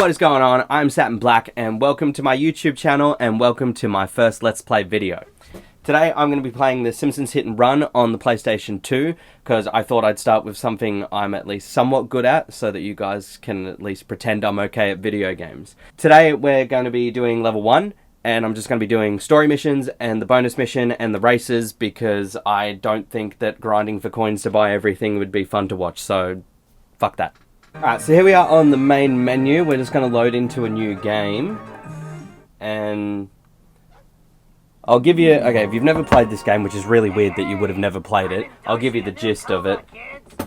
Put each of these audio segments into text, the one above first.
What is going on? I'm Satin Black and welcome to my YouTube channel and welcome to my first Let's Play video. Today I'm going to be playing the Simpsons Hit and Run on the PlayStation 2 because I thought I'd start with something I'm at least somewhat good at so that you guys can at least pretend I'm okay at video games. Today we're going to be doing level 1 and I'm just going to be doing story missions and the bonus mission and the races because I don't think that grinding for coins to buy everything would be fun to watch, so fuck that. Alright, so here we are on the main menu. We're just going to load into a new game. And I'll give you... Okay, if you've never played this game, which is really weird that you would have never played it, I'll give you the gist of it.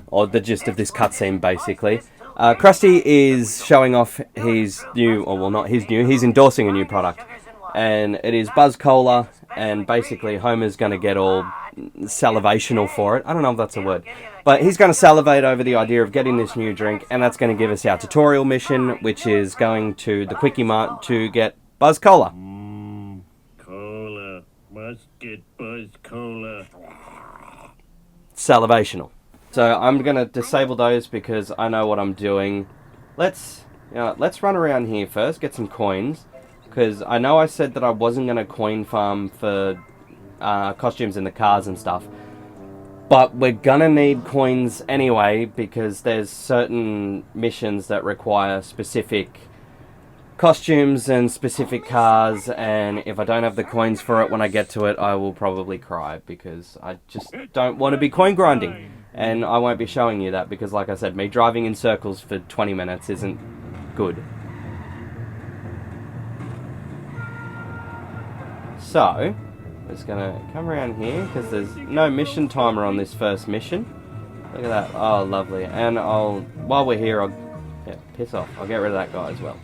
Or the gist of this cutscene, basically. Krusty is showing off his new... Or, well, not his new. He's endorsing a new product. And it is Buzz Cola. And basically, Homer's going to get all salivational for it. I don't know if that's a word. But he's going to salivate over the idea of getting this new drink, and that's going to give us our tutorial mission, which is going to the Quickie Mart to get Buzz Cola. Cola. Must get Buzz Cola. Salivational. So I'm going to disable those because I know what I'm doing. Let's run around here first, get some coins, because I know I said that I wasn't going to coin farm for costumes in the cars and stuff. But we're gonna need coins anyway because there's certain missions that require specific costumes and specific cars, and if I don't have the coins for it when I get to it, I will probably cry because I just don't want to be coin grinding. And I won't be showing you that because, like I said, me driving in circles for 20 minutes isn't good. So I'm just going to come around here because there's no mission timer on this first mission. Look at that. Oh, lovely. And while we're here, yeah, piss off. I'll get rid of that guy as well.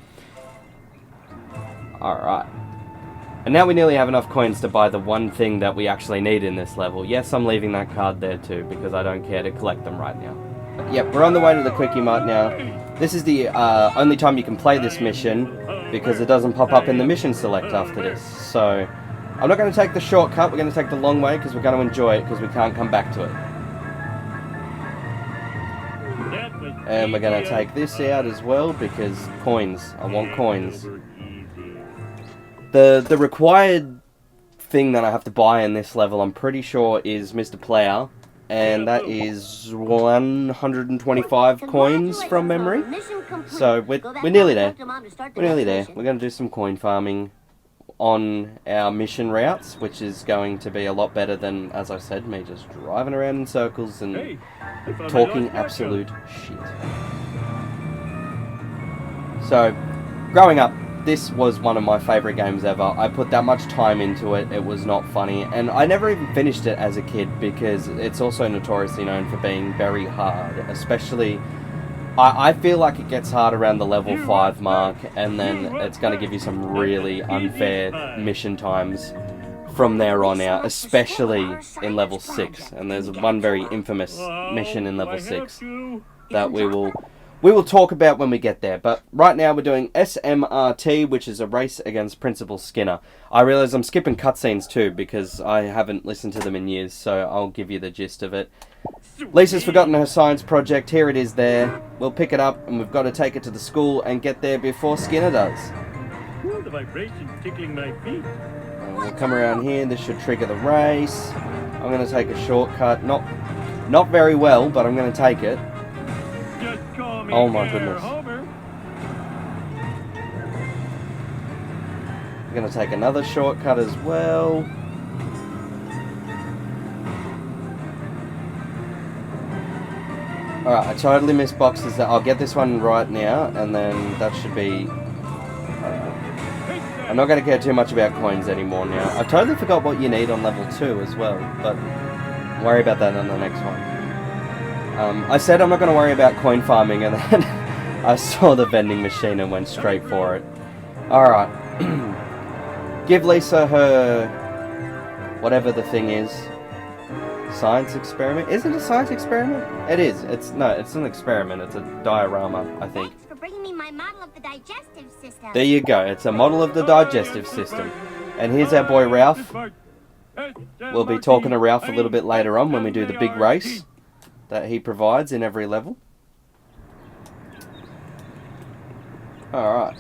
Alright. And now we nearly have enough coins to buy the one thing that we actually need in this level. Yes, I'm leaving that card there too because I don't care to collect them right now. Yep, we're on the way to the Quickie Mart now. This is the only time you can play this mission because it doesn't pop up in the mission select after this. So I'm not going to take the shortcut, we're going to take the long way because we're going to enjoy it because we can't come back to it. And we're going to take this out as well because coins. I want coins. The required thing that I have to buy in this level, I'm pretty sure, is Mr. Plow. And that is 125 coins from memory. So we're nearly there. We're nearly there. We're going to do some coin farming on our mission routes, which is going to be a lot better than, as I said, me just driving around in circles and talking absolute shit. So, growing up, this was one of my favourite games ever. I put that much time into it, it was not funny, and I never even finished it as a kid because it's also notoriously known for being very hard, especially... I feel like it gets hard around the level 5 mark, and then it's going to give you some really unfair mission times from there on out, especially in level 6. And there's one very infamous mission in level 6 that we will talk about when we get there. But right now we're doing SMRT, which is a race against Principal Skinner. I realise I'm skipping cutscenes too because I haven't listened to them in years, so I'll give you the gist of it. Lisa's forgotten her science project. Here it is there. We'll pick it up and we've got to take it to the school and get there before Skinner does. The vibration's tickling my feet. We'll come around here. This should trigger the race. I'm going to take a shortcut. Not very well, but I'm going to take it. Just call me Oh my goodness. Homer. I'm going to take another shortcut as well. Alright, I totally missed boxes. I'll get this one right now, and then that should be... I'm not going to care too much about coins anymore now. I totally forgot what you need on level 2 as well, but I'll worry about that on the next one. I said I'm not going to worry about coin farming, and then I saw the vending machine and went straight for it. Alright. Give Lisa her... whatever the thing is. Science experiment? Is it a science experiment? It is. It's an experiment. It's a diorama, I think. Thanks for bringing me my model of the digestive system. There you go. It's a model of the digestive system. And here's our boy Ralph. We'll be talking to Ralph a little bit later on when we do the big race that he provides in every level. Alright.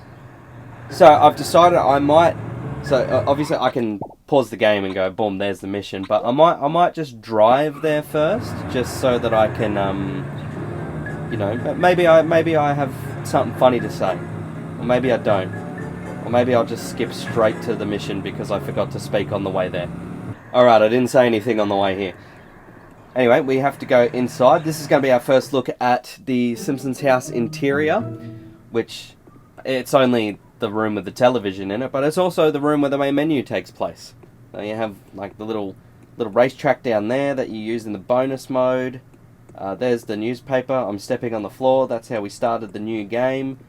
So, I've decided I might... So, obviously I can pause the game and go, boom, there's the mission. But I might just drive there first, just so that I can, you know, maybe I have something funny to say. Or maybe I don't. Or maybe I'll just skip straight to the mission because I forgot to speak on the way there. Alright, I didn't say anything on the way here. Anyway, we have to go inside. This is going to be our first look at the Simpsons house interior, which it's only the room with the television in it, but it's also the room where the main menu takes place. So you have like the little racetrack down there that you use in the bonus mode. There's the newspaper. I'm stepping on the floor. That's how we started the new game.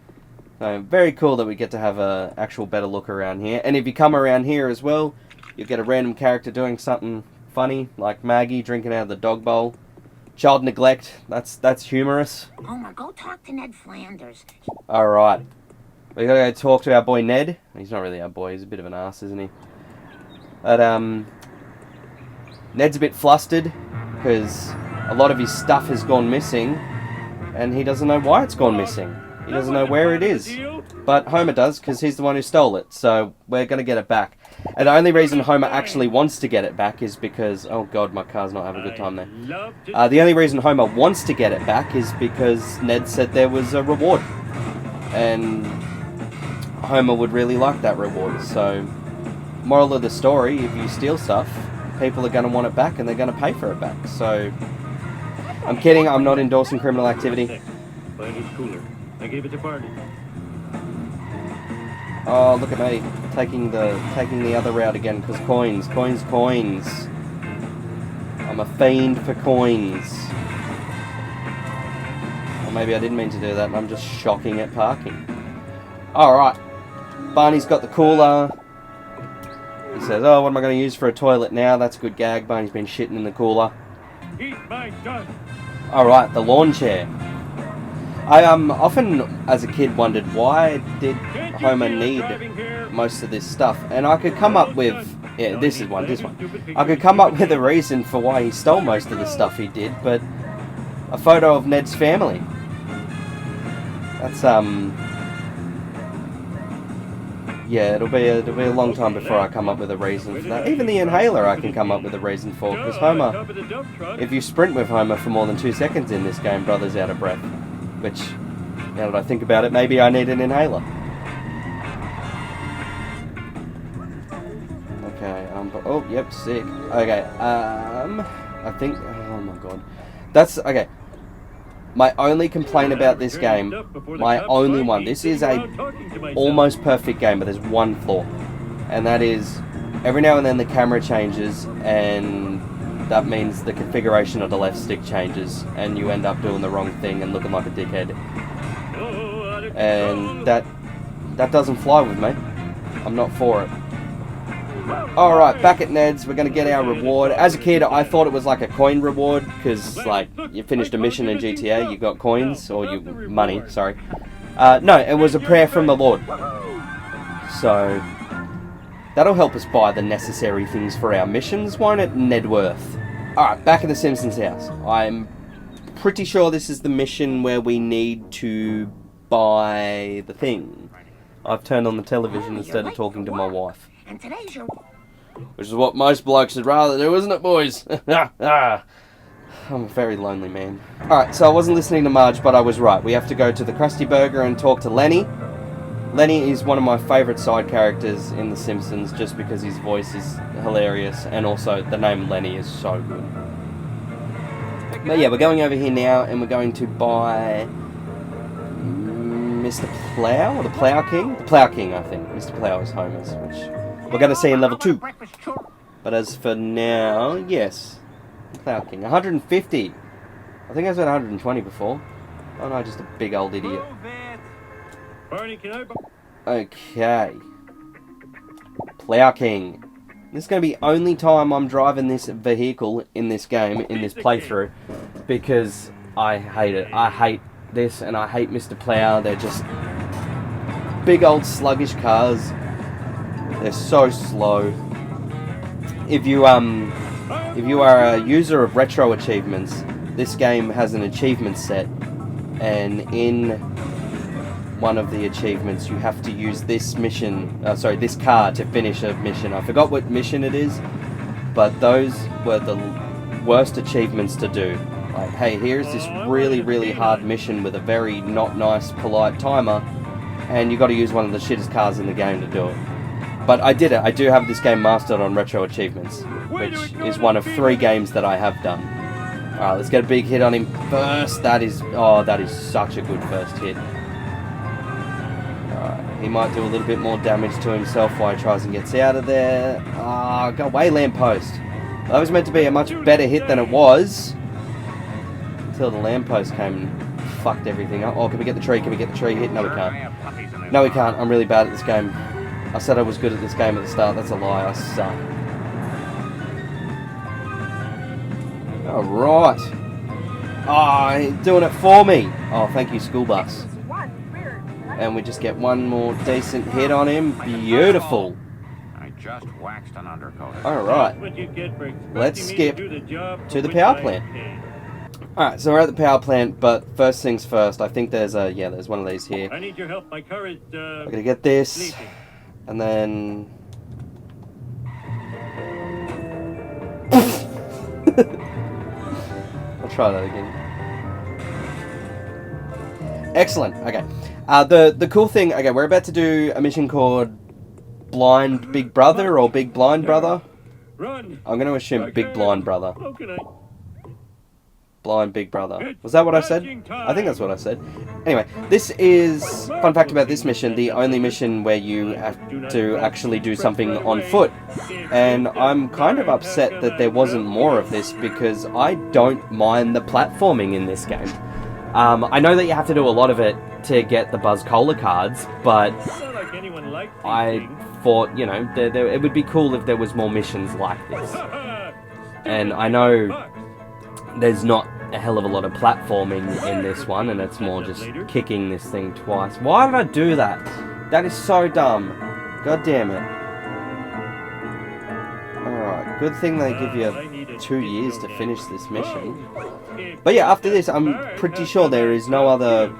So very cool that we get to have a actual better look around here. And if you come around here as well, you'll get a random character doing something funny, like Maggie drinking out of the dog bowl. Child neglect, that's humorous. Homer, go talk to Ned Flanders. Alright. We gotta go talk to our boy Ned. He's not really our boy, he's a bit of an ass, isn't he? But, Ned's a bit flustered, because a lot of his stuff has gone missing, and he doesn't know why it's gone missing. He doesn't know where it is. But Homer does, because he's the one who stole it, so we're gonna get it back. And the only reason Homer actually wants to get it back is because... Oh god, my car's not having a good time there. The only reason Homer wants to get it back is because Ned said there was a reward. And Homer would really like that reward. So, moral of the story, if you steal stuff, people are going to want it back and they're going to pay for it back. So, I'm kidding, I'm not endorsing criminal activity. But it's cooler. I gave it to party. Oh, look at me, taking the other route again, because coins. I'm a fiend for coins. Or maybe I didn't mean to do that, and I'm just shocking at parking. Alright, Barney's got the cooler. He says, oh, what am I going to use for a toilet now? That's a good gag, Barney's been shitting in the cooler. Eat my dust. Alright, the lawn chair. I often, as a kid, wondered why did Homer need most of this stuff, and I could come up with, yeah, this one. I could come up with a reason for why he stole most of the stuff he did, but a photo of Ned's family. That's yeah, it'll be a long time before I come up with a reason for that. Even the inhaler I can come up with a reason for, because Homer, if you sprint with Homer for more than 2 seconds in this game, brother's out of breath. Which, now that I think about it, maybe I need an inhaler. Okay, but, oh, yep, sick. Okay, I think, oh my god. That's, okay. My only complaint about this game, my only one, this is a almost perfect game, but there's one flaw. And that is, every now and then the camera changes, and that means the configuration of the left stick changes, and you end up doing the wrong thing and looking like a dickhead. And that doesn't fly with me. I'm not for it. Alright, back at Ned's, we're going to get our reward. As a kid, I thought it was like a coin reward, because, like, you finished a mission in GTA, you got coins, or money, sorry. No, it was a prayer from the Lord. So, that'll help us buy the necessary things for our missions, won't it, Nedworth? Alright, back at the Simpsons house. I'm pretty sure this is the mission where we need to buy the thing. I've turned on the television instead of talking to my wife. And today's your... Which is what most blokes would rather do, isn't it, boys? I'm a very lonely man. Alright, so I wasn't listening to Marge, but I was right. We have to go to the Krusty Burger and talk to Lenny. Lenny is one of my favourite side characters in The Simpsons, just because his voice is hilarious, and also the name Lenny is so good. But yeah, we're going over here now, and we're going to buy Mr. Plow, or the Plow King? The Plow King, I think. Mr. Plow is Homer's, which we're going to see in level 2. But as for now, yes, Plow King. 150. I think I said 120 before. Oh no, just a big old idiot. Barney, can I... Okay. Plow King. This is going to be the only time I'm driving this vehicle in this game, in this playthrough, because I hate it. I hate this, and I hate Mr. Plow. They're just big old sluggish cars. They're so slow. If you are a user of retro achievements, this game has an achievement set, and in one of the achievements, you have to use this mission, this car to finish a mission. I forgot what mission it is, but those were the worst achievements to do. Like, hey, here's this really, really hard mission with a very not nice, polite timer, and you got to use one of the shittest cars in the game to do it. But I did it. I do have this game mastered on Retro Achievements, which is one of 3 games that I have done. Alright, let's get a big hit on him first. That is such a good first hit. Alright, he might do a little bit more damage to himself while he tries and gets out of there. Go away, lamppost. That was meant to be a much better hit than it was. Until the lamppost came and fucked everything up. Oh, can we get the tree? Can we get the tree hit? No, we can't. No, we can't. I'm really bad at this game. I said I was good at this game at the start. That's a lie. I suck. Alright. Oh, he's doing it for me. Oh, thank you, school bus. And we just get one more decent hit on him. Beautiful. I just waxed an undercoat. Alright. Let's skip to the power plant. Alright, so we're at the power plant, but first things first, I think there's there's one of these here. I need your help. My car is, I'm gonna get this, sleeping. and then... I'll try that again. Excellent, okay. The cool thing, okay, we're about to do a mission called Blind Big Brother, or Big Blind Brother. Run. I'm gonna assume Big Blind Brother. How can I? Blind Big Brother. Was that what I said? I think that's what I said. Anyway, this is, fun fact about this mission, the only mission where you have to actually do something on foot. And I'm kind of upset that there wasn't more of this, because I don't mind the platforming in this game. I know that you have to do a lot of it to get the Buzz Cola cards, but I thought, you know, it would be cool if there was more missions like this. And I know there's not a hell of a lot of platforming in this one, and it's more just kicking this thing twice. Why did I do that? That is so dumb. God damn it. Alright, good thing they give you 2 years to finish this mission. But yeah, after this, I'm pretty sure there is no other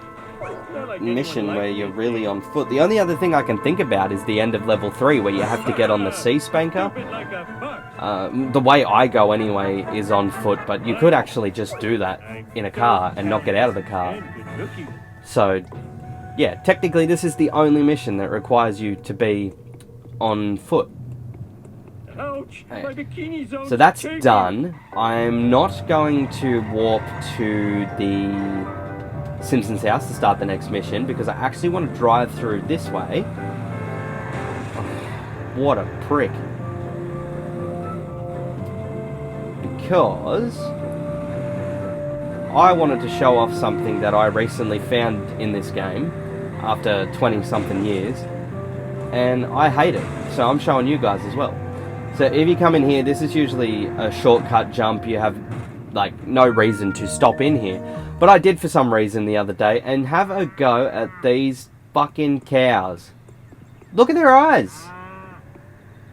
mission where you're really on foot. The only other thing I can think about is the end of level 3, where you have to get on the sea spanker. The way I go anyway is on foot, but you could actually just do that in a car and not get out of the car. So, yeah, technically this is the only mission that requires you to be on foot. So that's done. I'm not going to warp to the Simpson's house to start the next mission, because I actually want to drive through this way. Oh, what a prick. Because I wanted to show off something that I recently found in this game after 20-something years, and I hate it, so I'm showing you guys as well. So if you come in here, this is usually a shortcut jump. You have, like, no reason to stop in here. But I did for some reason the other day, and have a go at these fucking cows. Look at their eyes.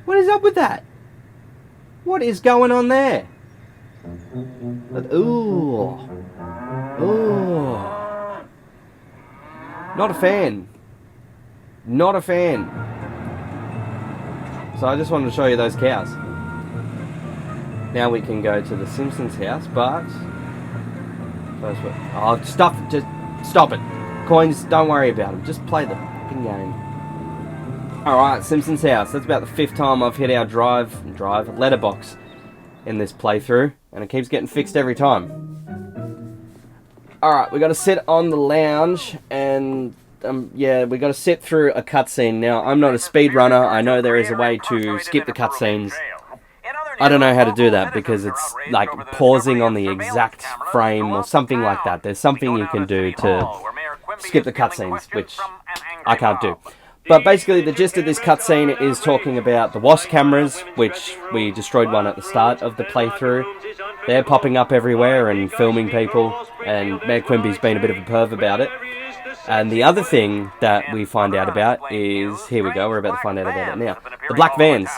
What is up with that? What is going on there? Ooh. Ooh. Not a fan. Not a fan. So I just wanted to show you those cows. Now we can go to the Simpsons house, but... Oh, stuff! Just stop it. Coins, don't worry about them. Just play the fucking game. Alright, Simpsons house. That's about the 5th time I've hit our letterbox in this playthrough, and it keeps getting fixed every time. Alright, we got to sit on the lounge, and yeah, we got to sit through a cutscene. Now, I'm not a speedrunner. I know there is a way to skip the cutscenes. I don't know how to do that, because it's like pausing on the exact frame or something like that. There's something you can do to skip the cutscenes, which I can't do. But basically, the gist of this cutscene is talking about the WASP cameras, which we destroyed one at the start of the playthrough. They're popping up everywhere and filming people, and Mayor Quimby's been a bit of a perv about it. And the other thing that we find out about is, here we go, we're about to find out about it now, the black vans.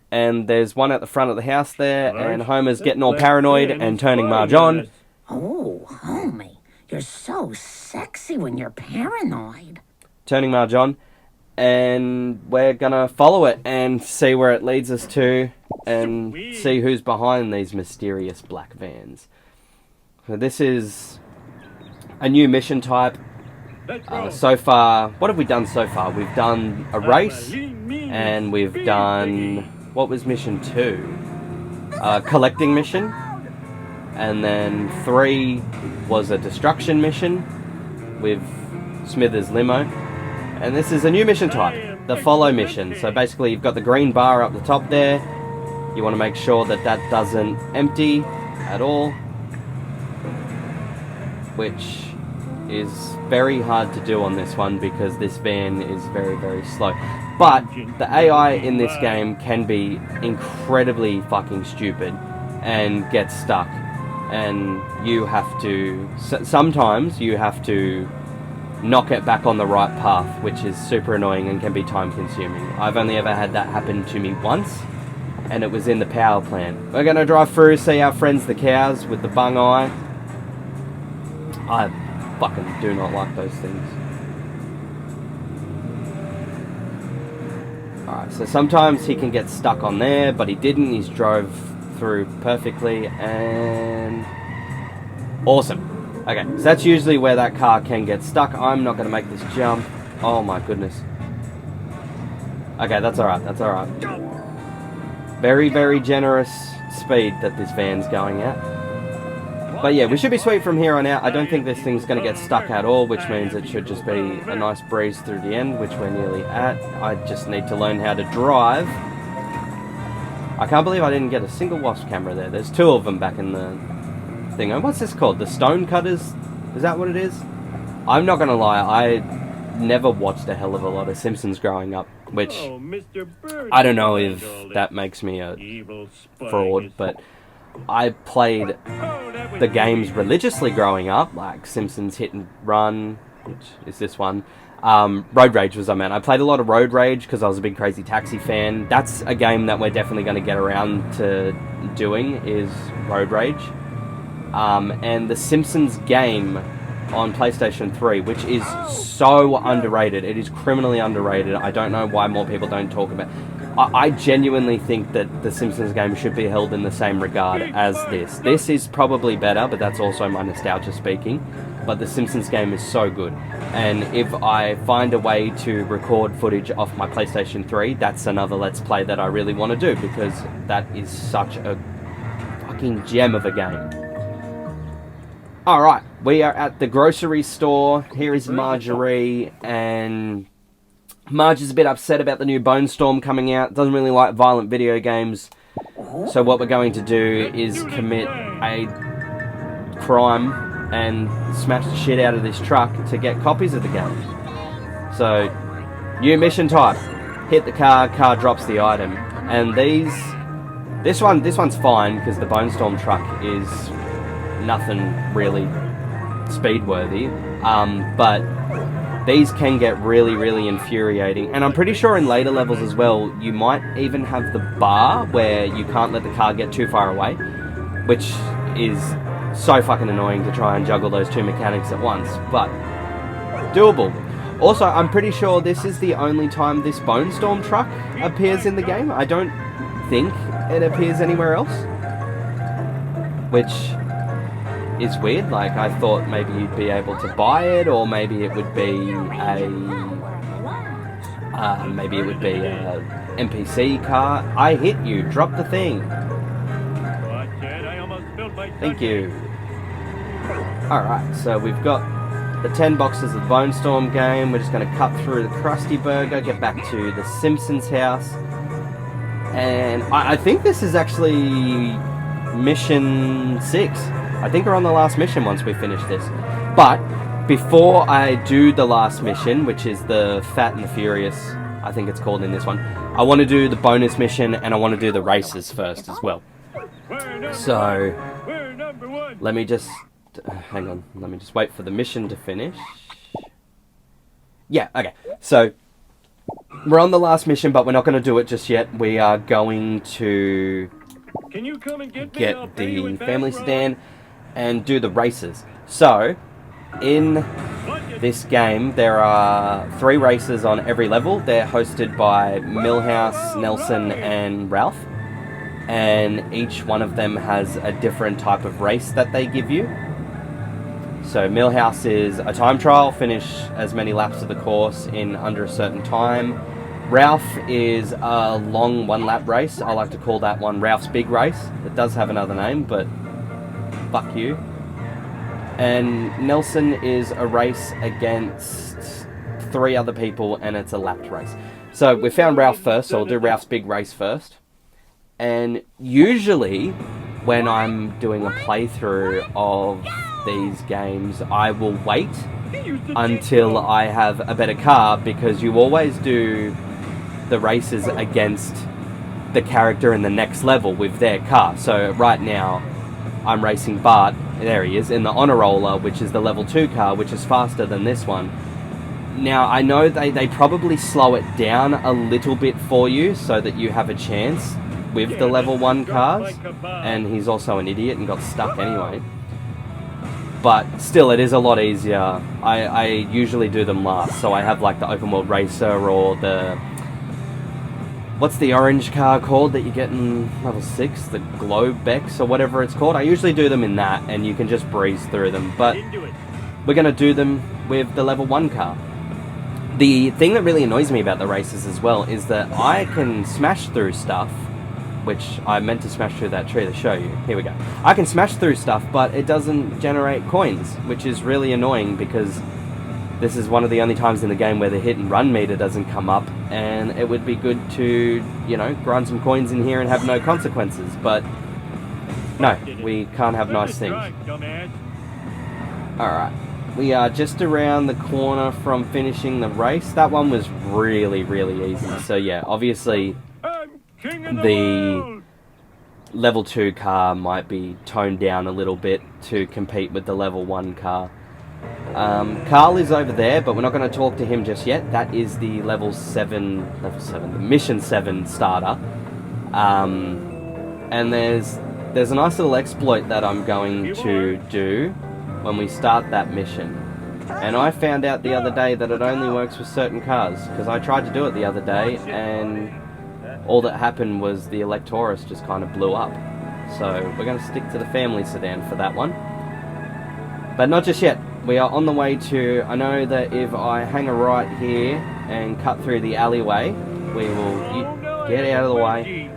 And there's one at the front of the house there, and Homer's getting all paranoid and turning Marge on. Oh, homie, you're so sexy when you're paranoid. turning marge on, and we're gonna follow it and see where it leads us to, and see who's behind these mysterious black vans. So this is a new mission type. So far, what have we done so far? We've done a race, and we've done, what was mission 2? Collecting mission, and then 3 was a destruction mission with Smithers' limo, and this is a new mission type, the follow mission. So basically you've got the green bar up the top there. You want to make sure that that doesn't empty at all, which is very hard to do on this one because this van is very, very slow. But the AI in this game can be incredibly fucking stupid and get stuck, and you have to, sometimes you have to knock it back on the right path, which is super annoying and can be time consuming. I've only ever had that happen to me once, and it was in the power plant. We're gonna drive through, see our friends the cows with the bung eye. I fucking do not like those things. Alright, so sometimes he can get stuck on there, but he didn't. He's drove through perfectly, and awesome. Okay, so that's usually where that car can get stuck. I'm not going to make this jump. Oh my goodness. Okay, that's alright, that's alright. Very, very generous speed that this van's going at. But yeah, we should be sweet from here on out. I don't think this thing's going to get stuck at all, which means it should just be a nice breeze through the end, which we're nearly at. I just need to learn how to drive. I can't believe I didn't get a single wasp camera there. There's 2 of them back in the thing. Oh, what's this called? The stone cutters? Is that what it is? I'm not going to lie, I never watched a hell of a lot of Simpsons growing up, which I don't know if that makes me a fraud, but I played the games religiously growing up, like Simpsons Hit and Run, which is this one. Road Rage was, I played a lot of Road Rage because I was a big Crazy Taxi fan. That's a game that we're definitely going to get around to doing, is Road Rage. And the Simpsons game on PlayStation 3, which is so underrated. It is criminally underrated. I don't know why more people don't talk about it. I genuinely think that the Simpsons game should be held in the same regard as this. This is probably better, but that's also my nostalgia speaking. But the Simpsons game is so good. And if I find a way to record footage off my PlayStation 3, that's another Let's Play that I really want to do, because that is such a fucking gem of a game. Alright, we are at the grocery store. Here is Marjorie, and Marge is a bit upset about the new Bone Storm coming out. Doesn't really like violent video games. So what we're going to do is commit a crime and smash the shit out of this truck to get copies of the game. So, new mission type. Hit the car drops the item. And this one's fine because the Bone Storm truck is nothing really speed-worthy. But these can get really, really infuriating. And I'm pretty sure in later levels as well, you might even have the bar where you can't let the car get too far away, which is so fucking annoying to try and juggle those 2 mechanics at once, but doable. Also, I'm pretty sure this is the only time this Bone Storm truck appears in the game. I don't think it appears anywhere else, which is weird. Like, I thought maybe you'd be able to buy it, or maybe it would be a NPC car. I hit you. Drop the thing. Thank you. Alright, so we've got the 10 boxes of the Bone Storm game. We're just going to cut through the Krusty Burger, get back to the Simpsons house. And I think this is actually mission 6. I think we're on the last mission once we finish this. But before I do the last mission, which is the Fat and the Furious, I think it's called in this one, I want to do the bonus mission, and I want to do the races first as well. So let me just hang on. Let me just wait for the mission to finish. Yeah, okay. So we're on the last mission, but we're not going to do it just yet. We are going to get the family sedan and do the races. So in this game, there are 3 races on every level. They're hosted by Milhouse, Nelson, and Ralph. And each one of them has a different type of race that they give you. So Milhouse is a time trial, finish as many laps of the course in under a certain time. Ralph is a long 1-lap race. I like to call that one Ralph's Big Race. It does have another name, but fuck you. And Nelson is a race against 3 other people, and it's a lapped race. So we found Ralph first, so I'll do Ralph's Big Race first. And usually, when I'm doing a playthrough of these games, I will wait until I have a better car, because you always do the races against the character in the next level with their car. So right now, I'm racing Bart, there he is, in the Honor Roller, which is the level 2 car, which is faster than this one. Now, I know they probably slow it down a little bit for you so that you have a chance with the level 1 cars, and he's also an idiot and got stuck anyway. But still, it is a lot easier. I usually do them last, so I have like the Open World Racer or the... What's the orange car called that you get in level 6? The Globex or whatever it's called. I usually do them in that, and you can just breeze through them. But we're going to do them with the level 1 car. The thing that really annoys me about the races as well is that I can smash through stuff, which I meant to smash through that tree to show you. Here we go. I can smash through stuff, but it doesn't generate coins, which is really annoying because this is one of the only times in the game where the hit and run meter doesn't come up, and it would be good to, you know, grind some coins in here and have no consequences, but no, we can't have nice things. Alright, we are just around the corner from finishing the race. That one was really, really easy, so yeah, obviously the level 2 car might be toned down a little bit to compete with the level 1 car. Carl is over there, but we're not going to talk to him just yet. That is the level 7, the Mission 7 starter. And there's a nice little exploit that I'm going to do when we start that mission. And I found out the other day that it only works with certain cars, because I tried to do it the other day, and all that happened was the Electoris just kind of blew up. So we're going to stick to the family sedan for that one. But not just yet. We are on the way to... I know that if I hang a right here and cut through the alleyway, we will get out of the way.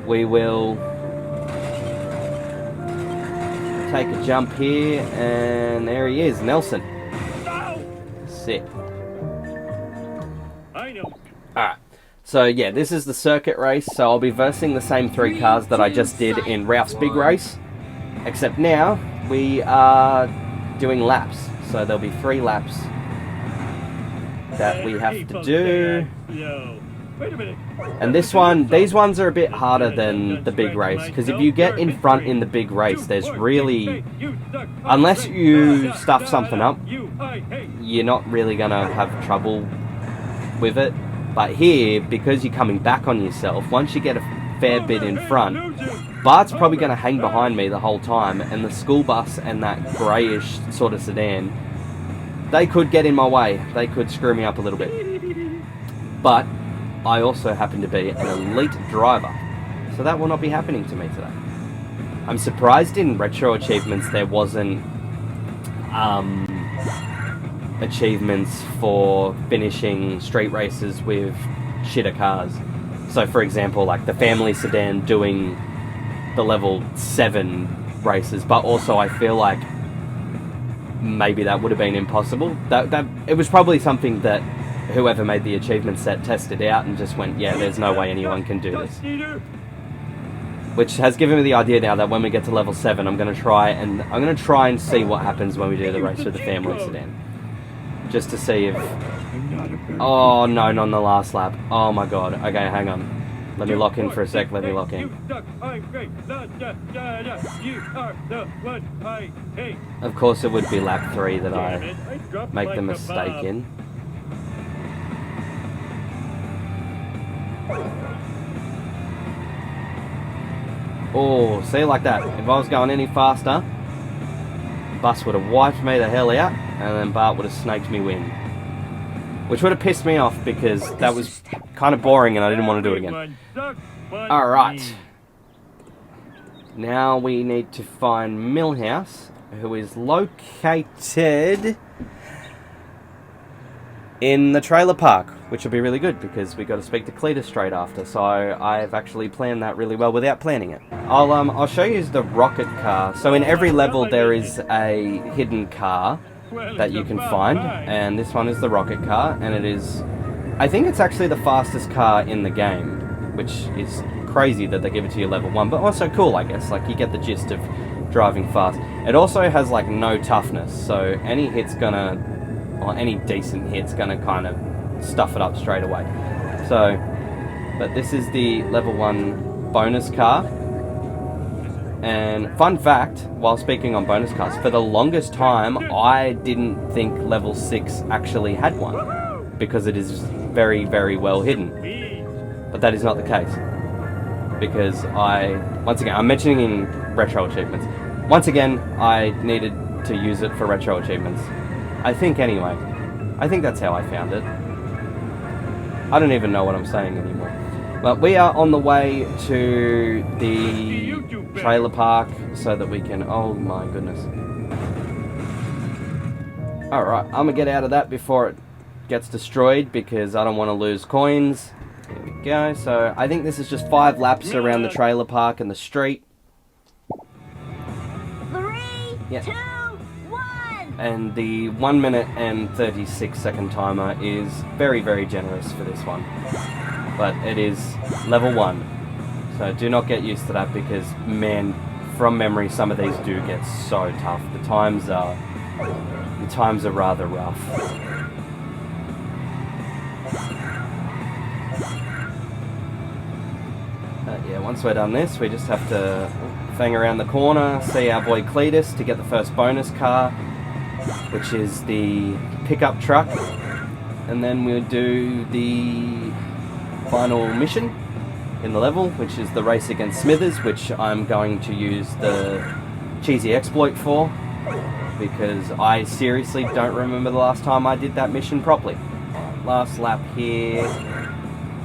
We will take a jump here, and there he is, Nelson. Sick. Alright. So yeah, this is the circuit race, so I'll be versing the same 3 cars that I just did in Ralph's Big Race, except now we are doing laps. So there'll be 3 laps that we have to do. And these ones are a bit harder than the big race, because if you get in front in the big race, there's really, unless you stuff something up, you're not really gonna have trouble with it. But here, because you're coming back on yourself, once you get a fair bit in front, Bart's probably going to hang behind me the whole time, and the school bus and that greyish sort of sedan, they could get in my way. They could screw me up a little bit. But I also happen to be an elite driver, so that will not be happening to me today. I'm surprised in retro achievements there wasn't achievements for finishing street races with shitter cars. So for example, like the family sedan doing the level 7 races, but also I feel like maybe that would have been impossible. That it was probably something that whoever made the achievement set tested out and just went, yeah, there's no way anyone can do this. Which has given me the idea now that when we get to level 7, I'm going to try and see what happens when we do the race with the family sedan. Just to see if... Oh, no, not on the last lap. Oh my god. Okay, hang on. Let me lock in for a sec, let me lock in. Of course it would be lap 3 that I make the mistake in. Oh, see, like that. If I was going any faster, bus would have wiped me the hell out, and then Bart would have snaked me win. Which would have pissed me off because that was kind of boring and I didn't want to do it again. Alright. Now we need to find Millhouse, who is located in the trailer park, which will be really good because we got to speak to Cletus straight after. So I've actually planned that really well without planning it. I'll show you the rocket car. So in every level there is a hidden car that you can find, and this one is the rocket car, and it is, I think it's actually the fastest car in the game, which is crazy that they give it to you level 1, but also cool, I guess. Like, you get the gist of driving fast. It also has like no toughness, so any hit's gonna, or any decent hit's gonna kind of stuff it up straight away. So, but this is the level 1 bonus car. And fun fact, while speaking on bonus cars, for the longest time I didn't think level 6 actually had one, because it is very, very well hidden. But that is not the case, because once again, I'm mentioning in retro achievements, once again I needed to use it for retro achievements. I think anyway. I think that's how I found it. I don't even know what I'm saying anymore. But we are on the way to the trailer park so that we can... Oh my goodness. Alright, I'm gonna get out of that before it gets destroyed because I don't want to lose coins. Here we go. So I think this is just 5 laps around the trailer park and the street. 3, Yeah. 2, 1. And the 1 minute and 36 second timer is very, very generous for this one. But it is level 1. So do not get used to that because, man, from memory, some of these do get so tough. The times are rather rough. Yeah, once we're done this, we just have to fang around the corner, see our boy Cletus to get the first bonus car, which is the pickup truck, and then we'll do the final mission in the level, which is the race against Smithers, which I'm going to use the cheesy exploit for, because I seriously don't remember the last time I did that mission properly. Last lap here.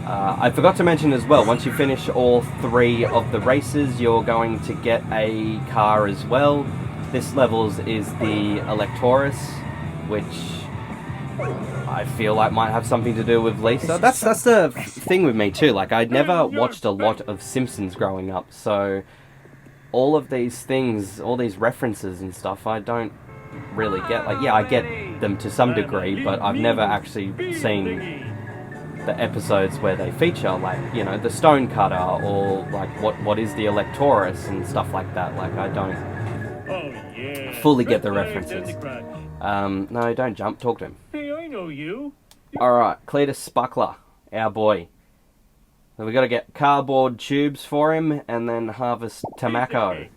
I forgot to mention as well, once you finish all 3 of the races, you're going to get a car as well. This level's is the Electoris, which I feel like might have something to do with Lisa. That's the thing with me too. Like, I'd never watched a lot of Simpsons growing up, so all of these things, all these references and stuff, I don't really get. Like, yeah, I get them to some degree, but I've never actually seen the episodes where they feature, like, you know, the Stonecutter, or like what is the Electoris and stuff like that. Like, I don't fully get the references. No, don't jump. Talk to him. Hey, I know you. Alright, Cletus Spuckler, our boy. So we got to get cardboard tubes for him and then harvest tobacco.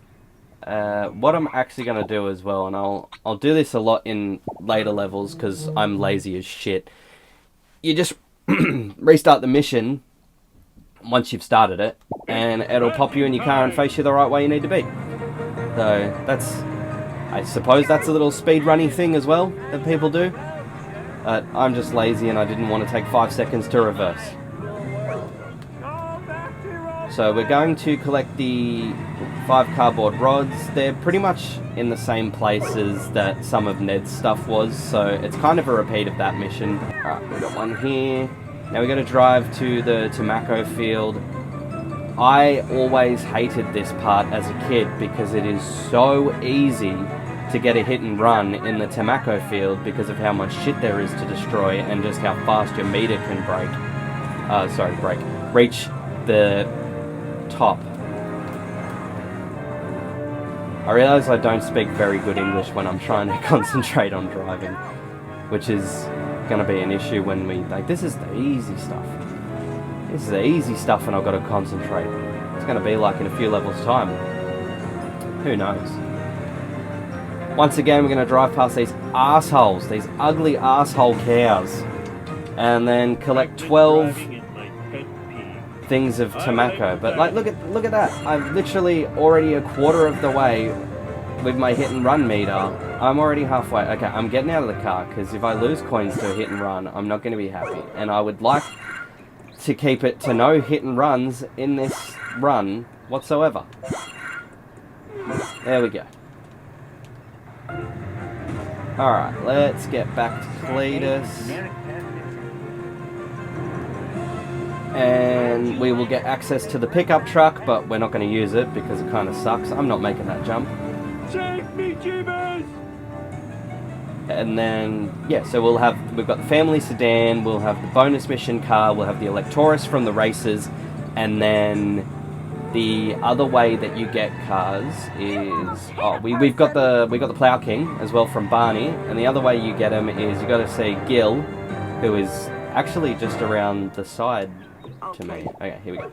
What I'm actually going to do as well, and I'll do this a lot in later levels because I'm lazy as shit. You just restart the mission once you've started it, and it'll pop you in your car and face you the right way you need to be. So I suppose that's a little speed running thing as well that people do. But I'm just lazy and I didn't want to take 5 seconds to reverse. So we're going to collect the 5 cardboard rods. They're pretty much in the same places that some of Ned's stuff was, so it's kind of a repeat of that mission. Alright, we've got one here. Now we're going to drive to the tobacco field. I always hated this part as a kid because it is so easy to get a hit and run in the tobacco field because of how much shit there is to destroy and just how fast your meter can reach the top. I realise I don't speak very good English when I'm trying to concentrate on driving, which is going to be an issue when we, like, this is the easy stuff. This is the easy stuff and I've got to concentrate. It's going to be like in a few levels time. Who knows? Once again, we're going to drive past these assholes, these ugly asshole cows, and then collect 12 things of tobacco. But like, look at that! I'm literally already a quarter of the way with my hit and run meter. I'm already halfway. Okay, I'm getting out of the car because if I lose coins to a hit and run, I'm not going to be happy. And I would like to keep it to no hit and runs in this run whatsoever. There we go. Alright, let's get back to Cletus. And we will get access to the pickup truck, but we're not going to use it because it kind of sucks. I'm not making that jump. Save me, Jeebus! And then, yeah, so we've got the family sedan, we'll have the bonus mission car, we'll have the Electoris from the races, and then the other way that you get cars is, we've got the Plow King as well from Barney, and the other way you get him is you got to see Gil, who is actually just around the side to me. Okay, here we go.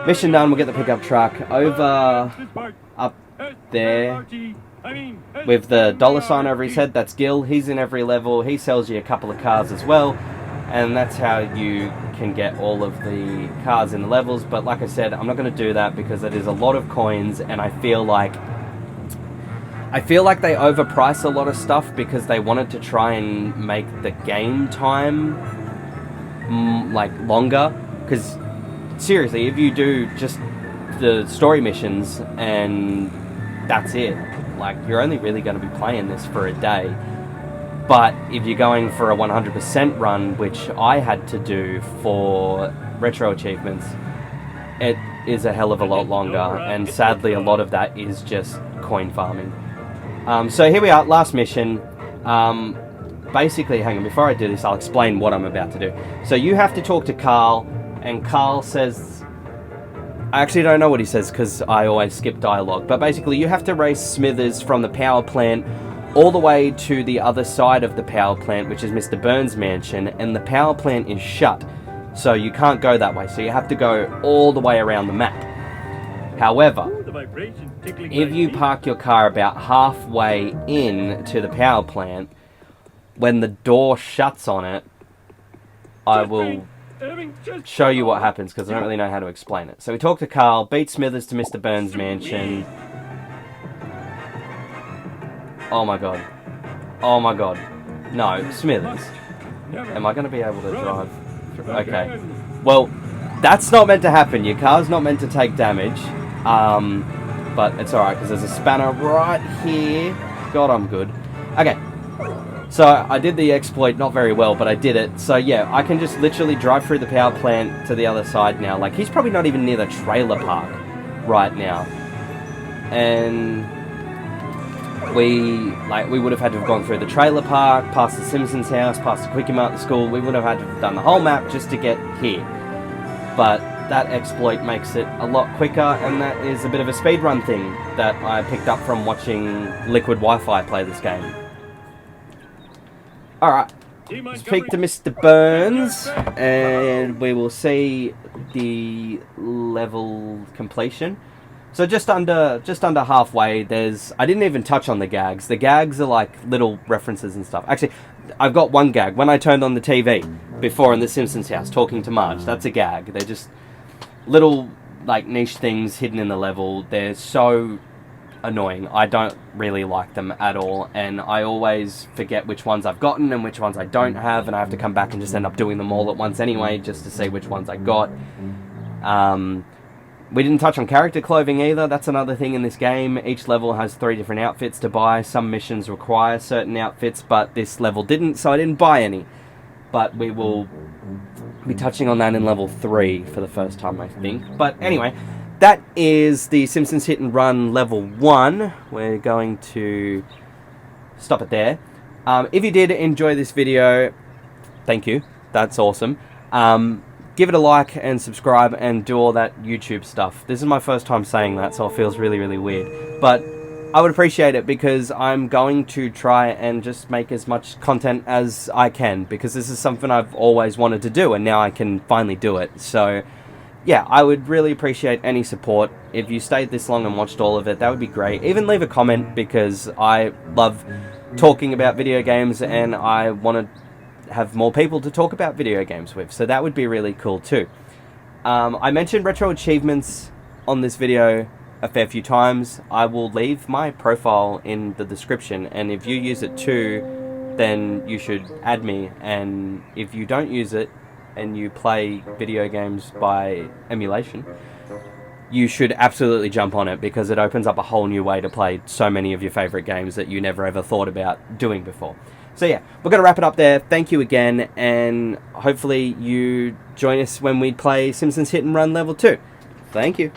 Mission done. We'll get the pickup truck over up there with the dollar sign over his head. That's Gil. He's in every level. He sells you a couple of cars as well, and that's how you can get all of the cars in the levels. But like I said, I'm not going to do that because it is a lot of coins, and I feel like they overprice a lot of stuff because they wanted to try and make the game time like longer. Because seriously, if you do just the story missions and that's it, like you're only really going to be playing this for a day. But if you're going for a 100% run, which I had to do for retro achievements, it is a hell of a lot longer, and sadly a lot of that is just coin farming. So here we are, last mission. Basically, hang on, before I do this, I'll explain what I'm about to do. So you have to talk to Carl, and Carl says... I actually don't know what he says because I always skip dialogue, but basically you have to race Smithers from the power plant all the way to the other side of the power plant, which is Mr. Burns' mansion, and the power plant is shut, so you can't go that way, so you have to go all the way around the map. However, if you park your car about halfway in to the power plant, when the door shuts on it, I will show you what happens because I don't really know how to explain it. So we talk to Carl, beat Smithers to Mr. Burns' mansion. Oh my god. Oh my god. No, Smithers. Am I going to be able to drive through? Okay. Well, that's not meant to happen. Your car's not meant to take damage. But it's alright because there's a spanner right here. God, I'm good. Okay. So I did the exploit not very well, but I did it. So yeah, I can just literally drive through the power plant to the other side now. Like, he's probably not even near the trailer park right now. And we would have had to have gone through the trailer park, past the Simpsons house, past the Quickie Mart, the school. We would have had to have done the whole map just to get here. But that exploit makes it a lot quicker, and that is a bit of a speedrun thing that I picked up from watching Liquid Wi-Fi play this game. Alright, speak to Mr. Burns, and we will see the level completion. So just under halfway, I didn't even touch on the gags. The gags are like little references and stuff. Actually, I've got one gag. When I turned on the TV before in the Simpsons house, talking to Marge, that's a gag. They're just little like niche things hidden in the level. They're so annoying. I don't really like them at all, and I always forget which ones I've gotten and which ones I don't have, and I have to come back and just end up doing them all at once anyway, just to see which ones I got. We didn't touch on character clothing either. That's another thing in this game. Each level has 3 different outfits to buy. Some missions require certain outfits, but this level didn't, so I didn't buy any. But we will be touching on that in level 3 for the first time, I think. But anyway, that is the Simpsons Hit and Run level 1. We're going to stop it there. If you did enjoy this video, thank you. That's awesome. Give it a like and subscribe and do all that YouTube stuff. This is my first time saying that, so it feels really, really weird. But I would appreciate it because I'm going to try and just make as much content as I can, because this is something I've always wanted to do, and now I can finally do it. So yeah, I would really appreciate any support. If you stayed this long and watched all of it, that would be great. Even leave a comment, because I love talking about video games and I want to have more people to talk about video games with, so that would be really cool too. I mentioned retro achievements on this video a fair few times, I will leave my profile in the description, and if you use it too, then you should add me. And if you don't use it and you play video games by emulation, you should absolutely jump on it, because it opens up a whole new way to play so many of your favorite games that you never ever thought about doing before. So yeah, we're going to wrap it up there. Thank you again, and hopefully you join us when we play Simpsons Hit and Run Level 2. Thank you.